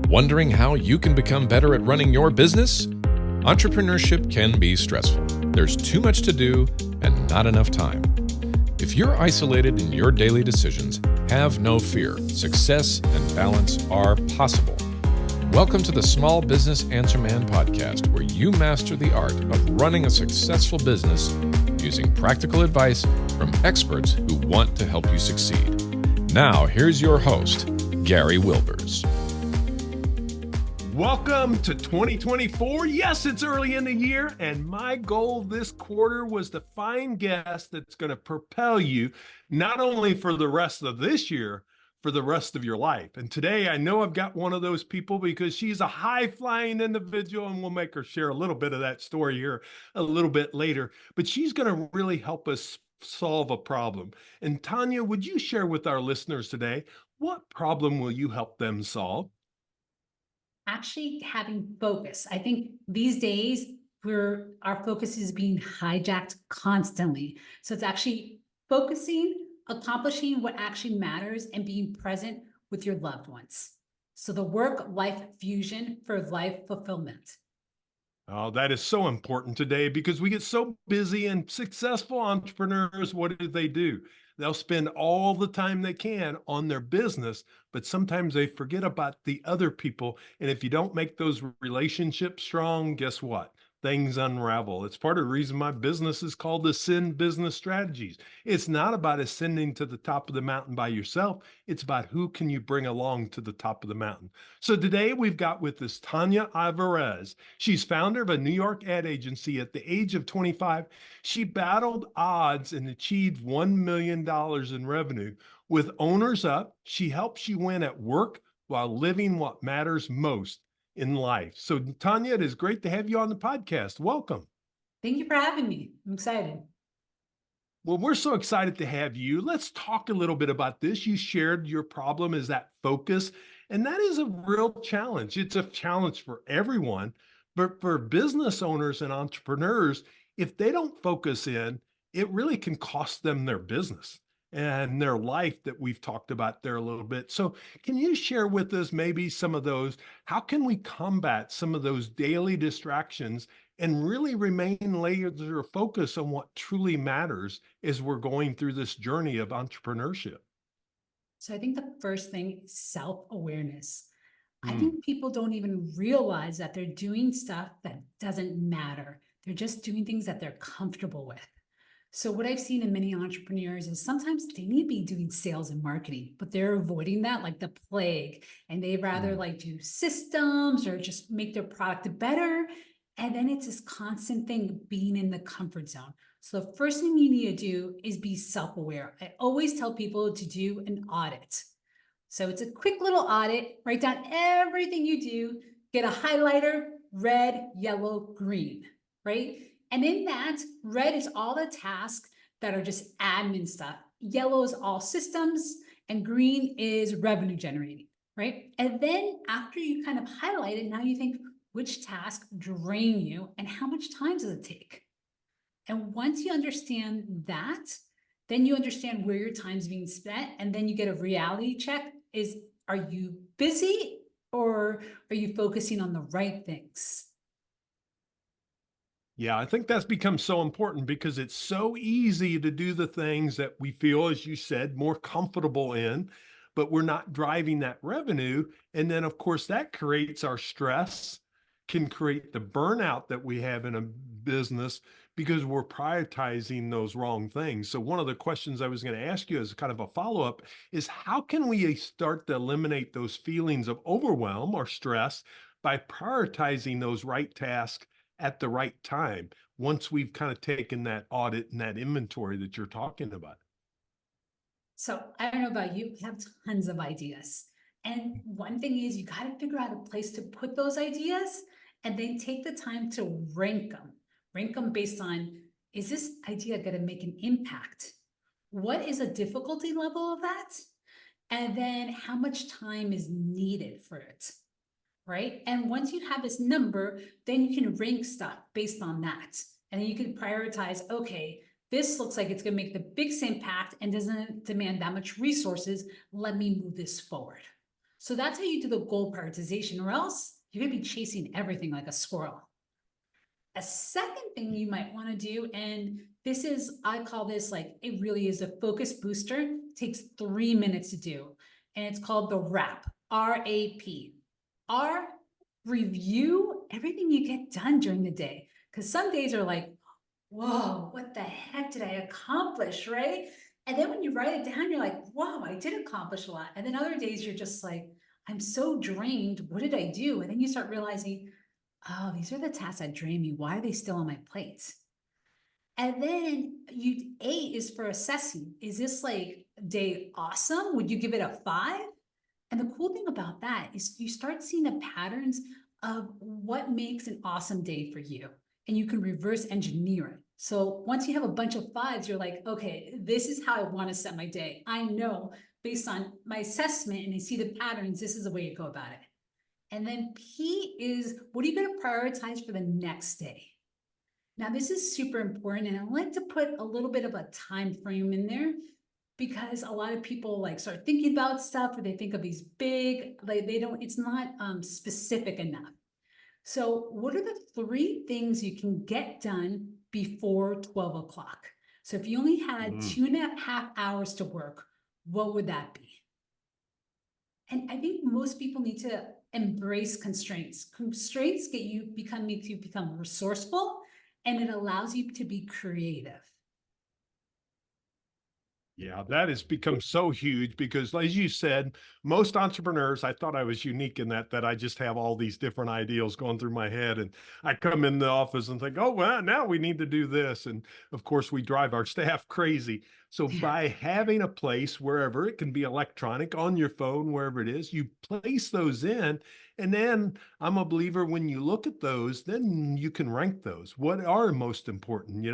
Wondering how you can become better at running your business? Entrepreneurship can be stressful. There's too much to do and not enough time. If you're isolated in your daily decisions, have no fear. Success and balance are possible. Welcome to the Small Business Answer Man podcast, where you master the art of running a successful business using practical advice from experts who want to help you succeed. Now, here's your host, Gary Wilbers. Welcome to 2024. Yes, it's early in the year, and my goal this quarter was to find guests that's going to propel you not only for the rest of this year, for the rest of your life. And today I know I've got one of those people because she's a high-flying individual, and we'll make her share a little bit of that story here a little bit later. But she's going to really help us solve a problem. And Tanya, would you share with our listeners today, what problem will you help them solve? Actually having focus. I think these days our focus is being hijacked constantly. So it's actually focusing, accomplishing what actually matters, and being present with your loved ones. So the work-life fusion for life fulfillment. Oh, that is so important today because we get so busy, and successful entrepreneurs, what do? They'll spend all the time they can on their business, but sometimes they forget about the other people. And if you don't make those relationships strong, guess what? Things unravel. It's part of the reason my business is called Ascend Business Strategies. It's not about ascending to the top of the mountain by yourself. It's about who can you bring along to the top of the mountain. So today we've got with us Tanya Alvarez. She's founder of a New York ad agency. At the age of 25, she battled odds and achieved $1 million in revenue. With Owners Up, she helps you win at work while living what matters most in life. So Tanya, it is great to have you on the podcast. Welcome. Thank you for having me. I'm excited. Well, we're so excited to have you. Let's talk a little bit about this. You shared your problem is that focus, and that is a real challenge. It's a challenge for everyone, but for business owners and entrepreneurs, if they don't focus in, it really can cost them their business and their life that we've talked about there a little bit. So can you share with us maybe some of those? How can we combat some of those daily distractions and really remain laser focused on what truly matters as we're going through this journey of entrepreneurship? So I think the first thing is self-awareness. I Mm. think people don't even realize that they're doing stuff that doesn't matter. They're just doing things that they're comfortable with. So what I've seen in many entrepreneurs is sometimes they need to be doing sales and marketing, but they're avoiding that like the plague. And they rather like do systems or just make their product better. And then it's this constant thing being in the comfort zone. So the first thing you need to do is be self-aware. I always tell people to do an audit. So it's a quick little audit, write down everything you do, get a highlighter, red, yellow, green, right? And in that, red is all the tasks that are just admin stuff. Yellow is all systems, and green is revenue generating, right? And then after you kind of highlight it, now you think which tasks drain you and how much time does it take? And once you understand that, then you understand where your time's being spent, and then you get a reality check is, are you busy or are you focusing on the right things? Yeah, I think that's become so important because it's so easy to do the things that we feel, as you said, more comfortable in, but we're not driving that revenue. And then, of course, that creates our stress, can create the burnout that we have in a business because we're prioritizing those wrong things. So one of the questions I was going to ask you as kind of a follow-up is, how can we start to eliminate those feelings of overwhelm or stress by prioritizing those right tasks at the right time once we've kind of taken that audit and that inventory that you're talking about? So I don't know about you, I have tons of ideas. And one thing is you got to figure out a place to put those ideas and then take the time to rank them. Rank them based on, is this idea going to make an impact? What is a difficulty level of that? And then how much time is needed for it, right? And once you have this number, then you can rank stuff based on that. And then you can prioritize, okay, this looks like it's going to make the biggest impact and doesn't demand that much resources. Let me move this forward. So that's how you do the goal prioritization, or else you're gonna be chasing everything like a squirrel. A second thing you might want to do, and this is, I call this like, it really is a focus booster. It takes 3 minutes to do. And it's called the RAP, R-A-P. R, review everything you get done during the day. Because some days are like, whoa, what the heck did I accomplish, right? And then when you write it down, you're like, wow, I did accomplish a lot. And then other days you're just like, I'm so drained. What did I do? And then you start realizing, oh, these are the tasks that drain me. Why are they still on my plate? And then A is for assessing. Is this like day awesome? Would you give it a 5? And the cool thing about that is you start seeing the patterns of what makes an awesome day for you, and you can reverse engineer it. So once you have a bunch of 5s, you're like, okay, this is how I want to set my day. I know based on my assessment and I see the patterns, this is the way you go about it. And then P is, what are you going to prioritize for the next day? Now, this is super important, and I like to put a little bit of a time frame in there because a lot of people like start thinking about stuff, or they think of these big, like they don't, it's not specific enough. So what are the 3 things you can get done before 12 o'clock? So if you only had 2.5 hours to work, what would that be? And I think most people need to embrace constraints. Constraints make you become resourceful, and it allows you to be creative. Yeah, that has become so huge because, as you said, most entrepreneurs, I thought I was unique in that I just have all these different ideals going through my head. And I come in the office and think, oh, well, now we need to do this. And of course, we drive our staff crazy. So by having a place wherever it can be electronic, on your phone, wherever it is, you place those in. And then I'm a believer when you look at those, then you can rank those. What are most important,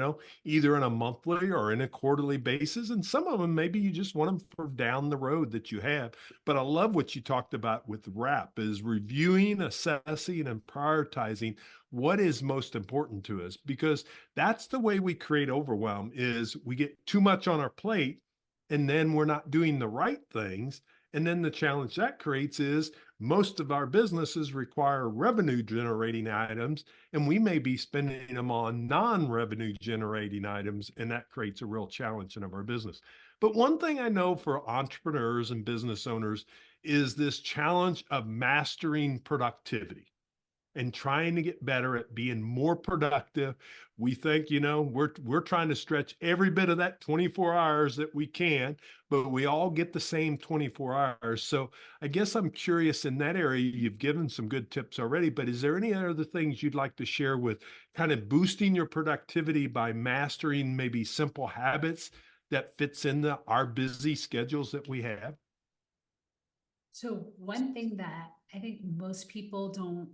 either on a monthly or in a quarterly basis. And some of them, maybe you just want them for down the road that you have. But I love what you talked about with RAP is reviewing, assessing, and prioritizing what is most important to us, because that's the way we create overwhelm is we get too much on our plate and then we're not doing the right things. And then the challenge that creates is most of our businesses require revenue generating items, and we may be spending them on non-revenue generating items, and that creates a real challenge in our business. But one thing I know for entrepreneurs and business owners is this challenge of mastering productivity and trying to get better at being more productive. We think, we're trying to stretch every bit of that 24 hours that we can, but we all get the same 24 hours. So I guess I'm curious in that area, you've given some good tips already, but is there any other things you'd like to share with kind of boosting your productivity by mastering maybe simple habits that fits into our busy schedules that we have? So one thing that I think most people don't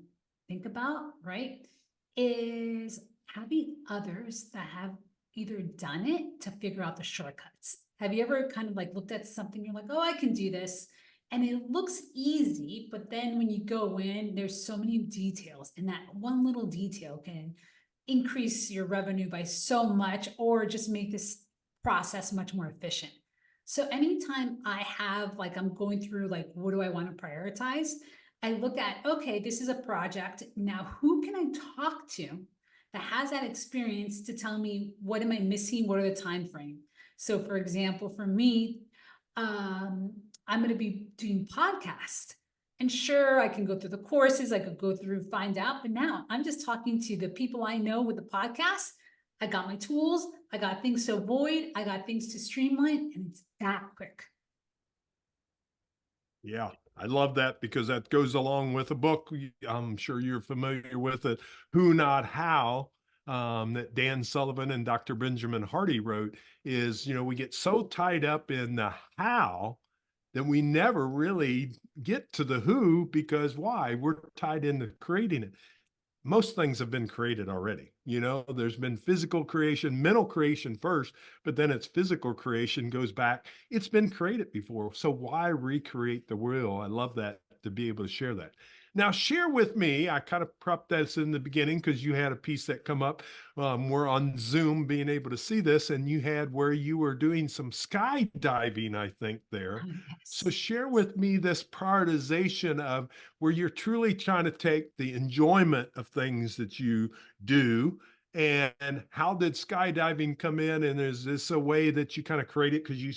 think about, right, is having others that have either done it to figure out the shortcuts. Have you ever kind of like looked at something, you're like, oh, I can do this, and it looks easy, but then when you go in, there's so many details, and that one little detail can increase your revenue by so much, or just make this process much more efficient. So anytime I have, like, I'm going through, like, what do I want to prioritize? I look at, okay, this is a project. Now, who can I talk to that has that experience to tell me what am I missing? What are the time frame? So for example, for me, I'm going to be doing podcast. And sure, I can go through the courses, I could go through, find out, but now I'm just talking to the people I know with the podcast. I got my tools, I got things to avoid, I got things to streamline, and it's that quick. Yeah, I love that because that goes along with a book. I'm sure you're familiar with it, Who Not How, that Dan Sullivan and Dr. Benjamin Hardy wrote. Is, we get so tied up in the how that we never really get to the who, because why? We're tied into creating it. Most things have been created already. There's been physical creation, mental creation first, but then it's physical creation goes back. It's been created before. So why recreate the wheel? I love that, to be able to share that. Now, share with me, I kind of prepped this in the beginning because you had a piece that come up. We're on Zoom being able to see this, and you had where you were doing some skydiving, I think, there. Oh, So yes. share with me this prioritization of where you're truly trying to take the enjoyment of things that you do. And how did skydiving come in? And is this a way that you kind of create it? Because you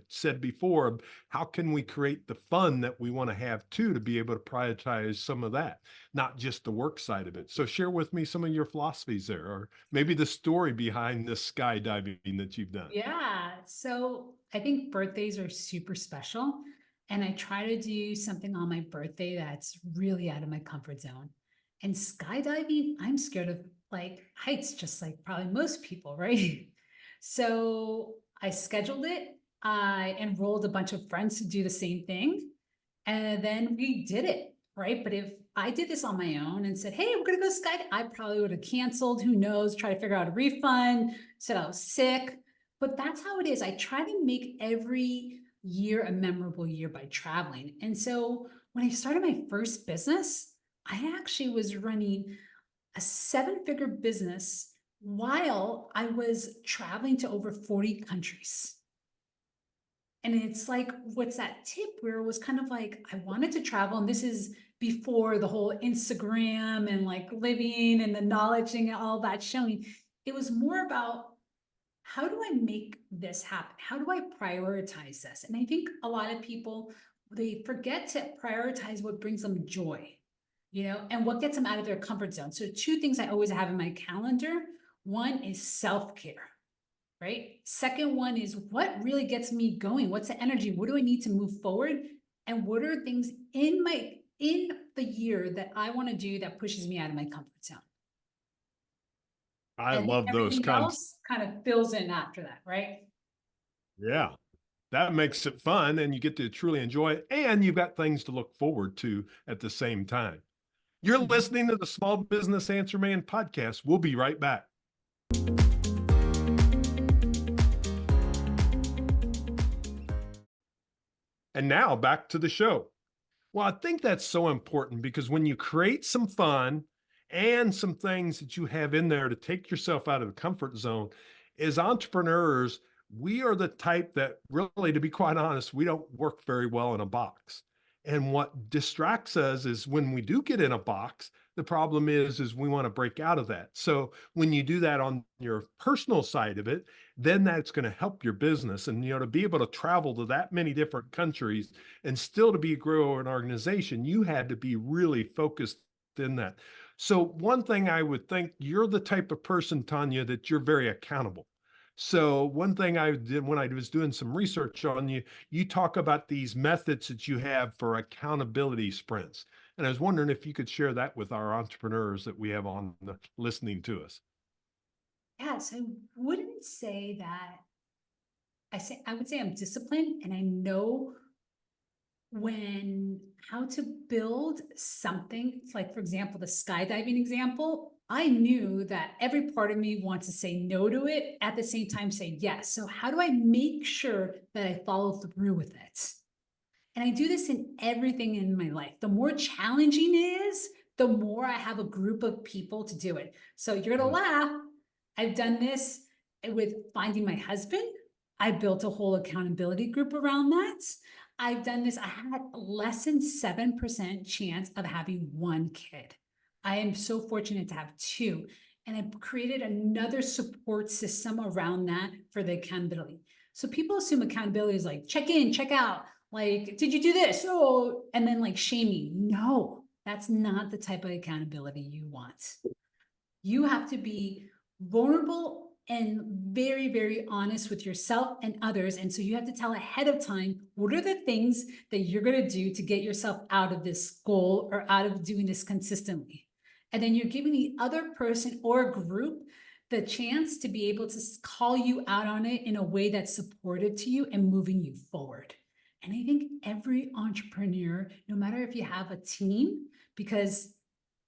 said before, how can we create the fun that we want to have too, to be able to prioritize some of that, not just the work side of it? So share with me some of your philosophies there, or maybe the story behind this skydiving that you've done. Yeah. So I think birthdays are super special. And I try to do something on my birthday that's really out of my comfort zone. And skydiving, I'm scared of like heights, just like probably most people, right? So I scheduled it. I enrolled a bunch of friends to do the same thing. And then we did it, right? But if I did this on my own and said, hey, we're going to go skydiving, I probably would have canceled. Who knows? Try to figure out a refund, said I was sick. But that's how it is. I try to make every year a memorable year by traveling. And so when I started my first business, I actually was running a 7-figure business while I was traveling to over 40 countries. And it's like, what's that tip where it was kind of like, I wanted to travel. And this is before the whole Instagram and like living and the knowledge and all that showing. It was more about, how do I make this happen? How do I prioritize this? And I think a lot of people, they forget to prioritize what brings them joy, and what gets them out of their comfort zone. So 2 things I always have in my calendar. One is self-care, right? Second one is, what really gets me going? What's the energy? What do I need to move forward? And what are things in the year that I want to do that pushes me out of my comfort zone? I And then love those everything concepts. else kind of fills in after that, right? Yeah. That makes it fun and you get to truly enjoy it. And you've got things to look forward to at the same time. You're Mhm. listening to the Small Business Answer Man podcast. We'll be right back. And now back to the show. Well, I think that's so important because when you create some fun and some things that you have in there to take yourself out of the comfort zone, as entrepreneurs, we are the type that really, to be quite honest, we don't work very well in a box. And what distracts us is when we do get in a box, the problem is we want to break out of that. So when you do that on your personal side of it, then that's going to help your business. And to be able to travel to that many different countries and still to be grow an organization, you had to be really focused in that. So one thing I would think, you're the type of person, Tanya, that you're very accountable. So one thing I did when I was doing some research on you, you talk about these methods that you have for accountability sprints. And I was wondering if you could share that with our entrepreneurs that we have on listening to us. Yes, I wouldn't say that. I would say I'm disciplined and I know when how to build something. It's like, for example, the skydiving example. I knew that every part of me wants to say no to it, at the same time say yes. So how do I make sure that I follow through with it? And I do this in everything in my life. The more challenging it is, the more I have a group of people to do it. So you're gonna Mm. laugh. I've done this with finding my husband. I built a whole accountability group around that. I've done this. I had less than 7% chance of having 1 kid. I am so fortunate to have 2. And I've created another support system around that for the accountability. So people assume accountability is like check in, check out. Like, did you do this? Oh, and then like shaming. No, that's not the type of accountability you want. You have to be vulnerable and very, very honest with yourself and others. And so you have to tell ahead of time, what are the things that you're going to do to get yourself out of this goal or out of doing this consistently. And then you're giving the other person or group the chance to be able to call you out on it in a way that's supportive to you and moving you forward. And I think every entrepreneur, no matter if you have a team, because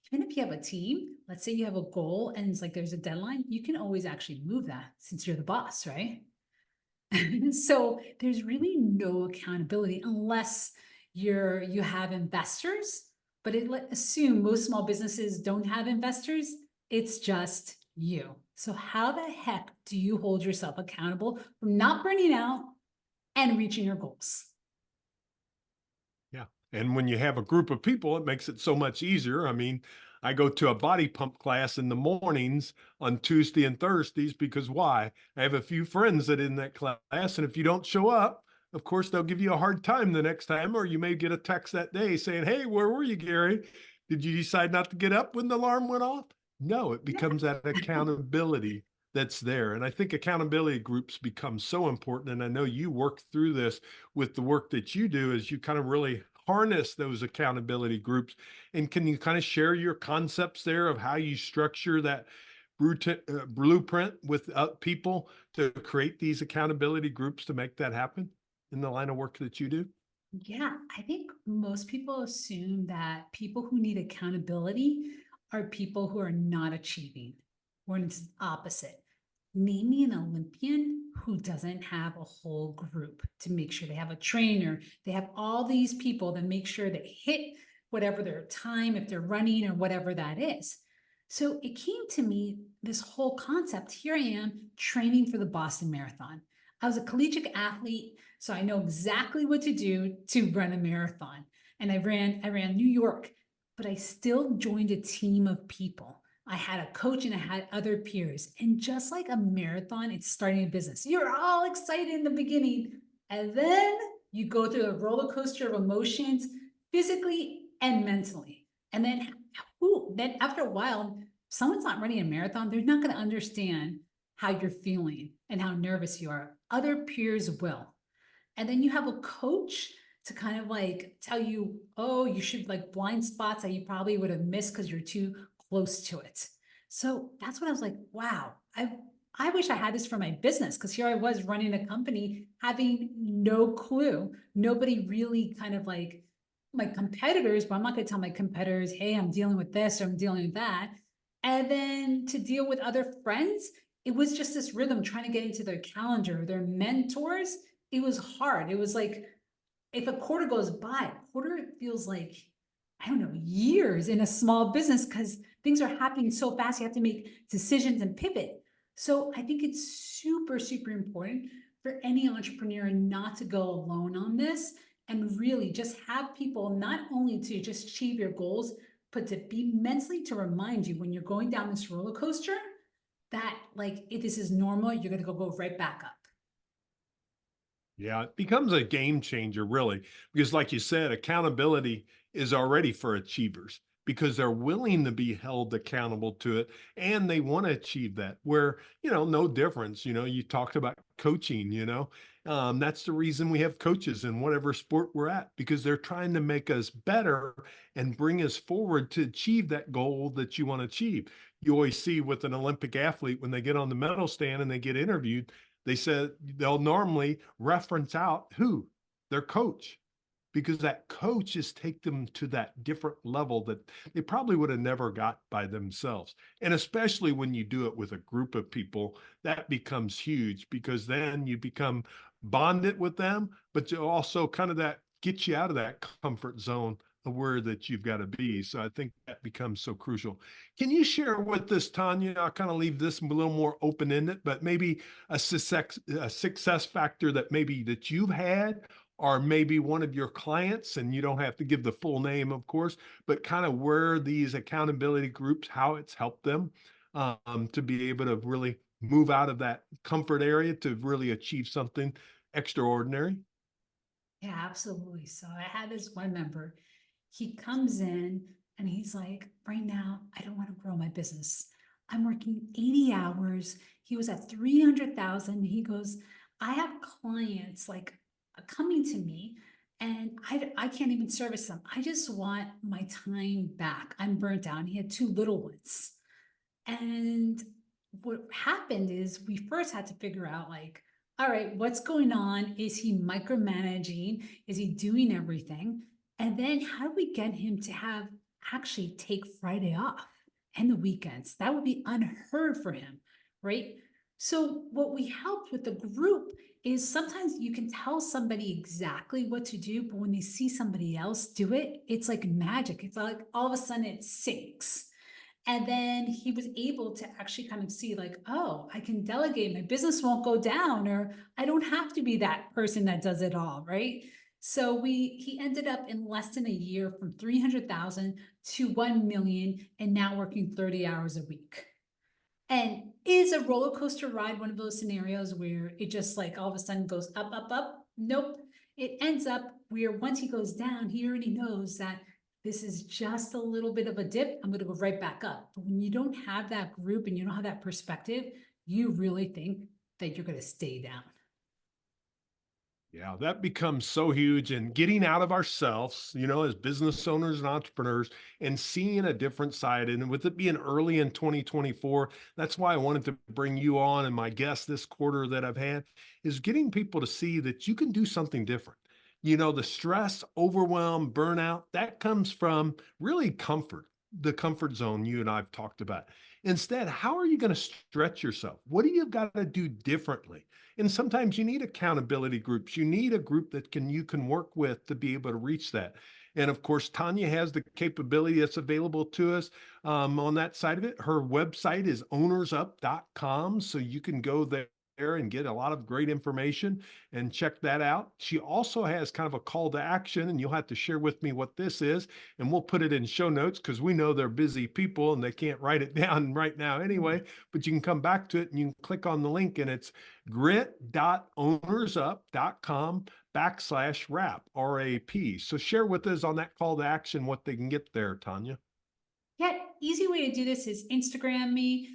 even if you have a team, let's say you have a goal and it's like there's a deadline, you can always actually move that since you're the boss, right? So there's really no accountability unless you have investors. but assume most small businesses don't have investors. It's just you. So how the heck do you hold yourself accountable from not burning out and reaching your goals? Yeah. And when you have a group of people, it makes it so much easier. I mean, I go to a body pump class in the mornings on Tuesday and Thursdays because why? I have a few friends that are in that class. And if you don't show up, of course, they'll give you a hard time the next time, or you may get a text that day saying, "Hey, where were you, Gary? Did you decide not to get up when the alarm went off?" No, it becomes that accountability that's there. And I think accountability groups become so important. And I know you work through this with the work that you do as you kind of really harness those accountability groups. And can you kind of share your concepts there of how you structure that blueprint with people to create these accountability groups to make that happen in the line of work that you do? Yeah, I think most people assume that people who need accountability are people who are not achieving, when it's the opposite. Name me an Olympian who doesn't have a whole group to make sure they have a trainer. They have all these people that make sure they hit whatever their time, if they're running or whatever that is. So it came to me, this whole concept. Here I am training for the Boston Marathon. I was a collegiate athlete, so I know exactly what to do to run a marathon. And I ran New York, but I still joined a team of people. I had a coach and I had other peers. And just like a marathon, it's starting a business. You're all excited in the beginning, and then you go through a roller coaster of emotions, physically and mentally. And then after a while, someone's not running a marathon, they're not going to understand how you're feeling and how nervous you are. Other peers will. And then you have a coach to kind of like tell you, oh, you should like blind spots that you probably would have missed because you're too close to it. So that's what I was like, wow, I wish I had this for my business, because here I was running a company having no clue. Nobody really kind of like my competitors, but I'm not going to tell my competitors, hey, I'm dealing with this or I'm dealing with that. And then to deal with other friends, it was just this rhythm trying to get into their calendar, their mentors. It was hard. It was like, if a quarter goes by, a quarter feels like, I don't know, years in a small business, because things are happening so fast. You have to make decisions and pivot. So I think it's super, super important for any entrepreneur not to go alone on this, and really just have people not only to just achieve your goals, but to be mentally to remind you when you're going down this roller coaster that like, if this is normal, you're going to go right back up. Yeah, it becomes a game changer, really, because like you said, accountability is already for achievers because they're willing to be held accountable to it and they want to achieve that. Where, no difference. You talked about coaching, that's the reason we have coaches in whatever sport we're at, because they're trying to make us better and bring us forward to achieve that goal that you want to achieve. You always see with an Olympic athlete when they get on the medal stand and they get interviewed, they said they'll normally reference out who? Their coach, because that coach has taken them to that different level that they probably would have never got by themselves. And especially when you do it with a group of people, that becomes huge, because then you become bonded with them, but you also kind of that gets you out of that comfort zone of where that you've got to be. So I think that becomes so crucial. Can you share with us, Tanya? I'll kind of leave this a little more open-ended, but maybe a success factor that maybe that you've had, or maybe one of your clients, and you don't have to give the full name, of course, but kind of where these accountability groups, how it's helped them to be able to really move out of that comfort area to really achieve something extraordinary. Yeah, absolutely. So I had this one member, he comes in and he's like, right now, I don't want to grow my business. I'm working 80 hours. He was at 300,000. He goes, I have clients like coming to me and I can't even service them. I just want my time back. I'm burnt out. And he had two little ones. And what happened is we first had to figure out like, all right, what's going on? Is he micromanaging? Is he doing everything? And then how do we get him to have actually take Friday off and the weekends? That would be unheard for him, right? So what we helped with the group is sometimes you can tell somebody exactly what to do, but when they see somebody else do it, it's like magic. It's like all of a sudden it sinks. And then he was able to actually kind of see like, oh, I can delegate, my business won't go down, or I don't have to be that person that does it all, right? So he ended up in less than a year from 300,000 to 1 million and now working 30 hours a week. And is a roller coaster ride one of those scenarios where it just like all of a sudden goes up, up, up? Nope. It ends up where once he goes down, he already knows that this is just a little bit of a dip. I'm going to go right back up. But when you don't have that group and you don't have that perspective, you really think that you're going to stay down. Yeah, that becomes so huge, and getting out of ourselves, as business owners and entrepreneurs, and seeing a different side. And with it being early in 2024, that's why I wanted to bring you on. And my guest this quarter that I've had is getting people to see that you can do something different. The stress, overwhelm, burnout, that comes from really comfort, the comfort zone you and I've talked about. Instead, how are you going to stretch yourself? What do you got to do differently? And sometimes you need accountability groups. You need a group that you can work with to be able to reach that. And of course, Tanya has the capability that's available to us on that side of it. Her website is ownersup.com. So you can go there and get a lot of great information and check that out. She also has kind of a call to action, and you'll have to share with me what this is, and we'll put it in show notes because we know they're busy people and they can't write it down right now anyway, but you can come back to it and you can click on the link, and it's grit.ownersup.com/wrap, RAP. So share with us on that call to action what they can get there, Tanya. Yeah, easy way to do this is Instagram me,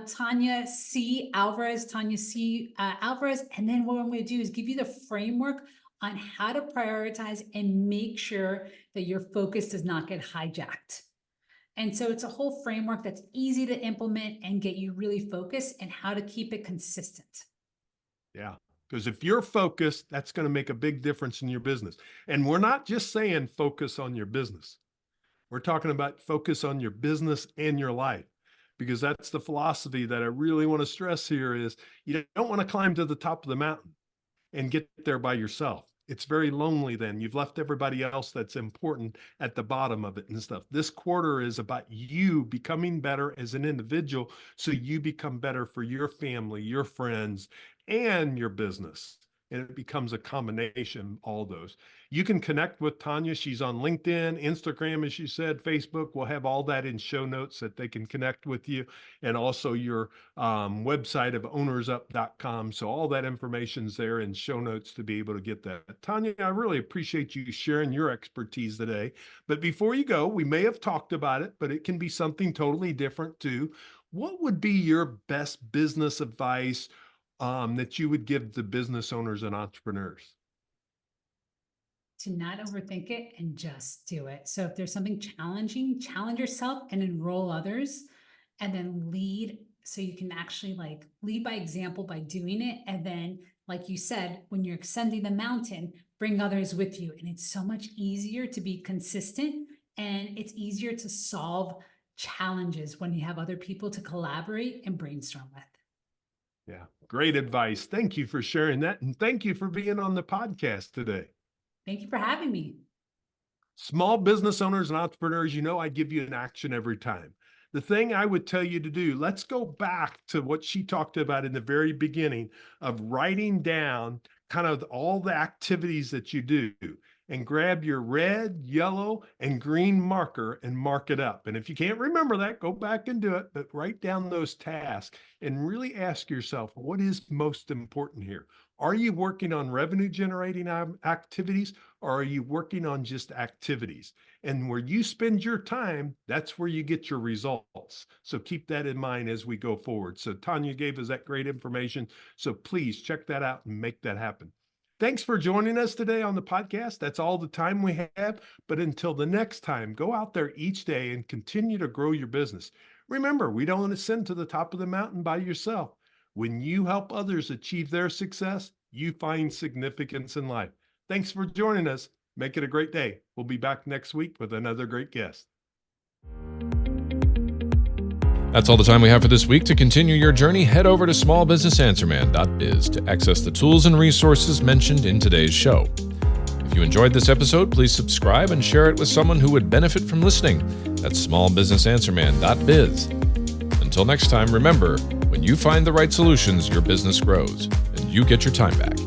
Tanya C. Alvarez, Tanya C. Alvarez. And then what I'm going to do is give you the framework on how to prioritize and make sure that your focus does not get hijacked. And so it's a whole framework that's easy to implement and get you really focused and how to keep it consistent. Yeah. Because if you're focused, that's going to make a big difference in your business. And we're not just saying focus on your business. We're talking about focus on your business and your life, because that's the philosophy that I really want to stress here is you don't want to climb to the top of the mountain and get there by yourself. It's very lonely then. You've left everybody else that's important at the bottom of it and stuff. This quarter is about you becoming better as an individual so you become better for your family, your friends, and your business. And it becomes a combination, all those. You can connect with Tanya. She's on LinkedIn, Instagram, as she said, Facebook. We'll have all that in show notes that they can connect with you, and also your website of ownersup.com. So all that information's there in show notes to be able to get that. Tanya, I really appreciate you sharing your expertise today. But before you go, we may have talked about it, but it can be something totally different too. What would be your best business advice that you would give to business owners and entrepreneurs? To not overthink it and just do it. So if there's something challenging, challenge yourself and enroll others, and then lead so you can actually like lead by example by doing it. And then, like you said, when you're ascending the mountain, bring others with you. And it's so much easier to be consistent, and it's easier to solve challenges when you have other people to collaborate and brainstorm with. Yeah, great advice. Thank you for sharing that. And thank you for being on the podcast today. Thank you for having me. Small business owners and entrepreneurs, I give you an action every time. The thing I would tell you to do, let's go back to what she talked about in the very beginning of writing down kind of all the activities that you do, and grab your red, yellow, and green marker and mark it up. And if you can't remember that, go back and do it, but write down those tasks and really ask yourself, what is most important here? Are you working on revenue generating activities, or are you working on just activities? And where you spend your time, that's where you get your results. So keep that in mind as we go forward. So Tanya gave us that great information. So please check that out and make that happen. Thanks for joining us today on the podcast. That's all the time we have. But until the next time, go out there each day and continue to grow your business. Remember, we don't ascend to the top of the mountain by yourself. When you help others achieve their success, you find significance in life. Thanks for joining us. Make it a great day. We'll be back next week with another great guest. That's all the time we have for this week. To continue your journey, head over to smallbusinessanswerman.biz to access the tools and resources mentioned in today's show. If you enjoyed this episode, please subscribe and share it with someone who would benefit from listening. That's smallbusinessanswerman.biz. Until next time, remember, when you find the right solutions, your business grows, and you get your time back.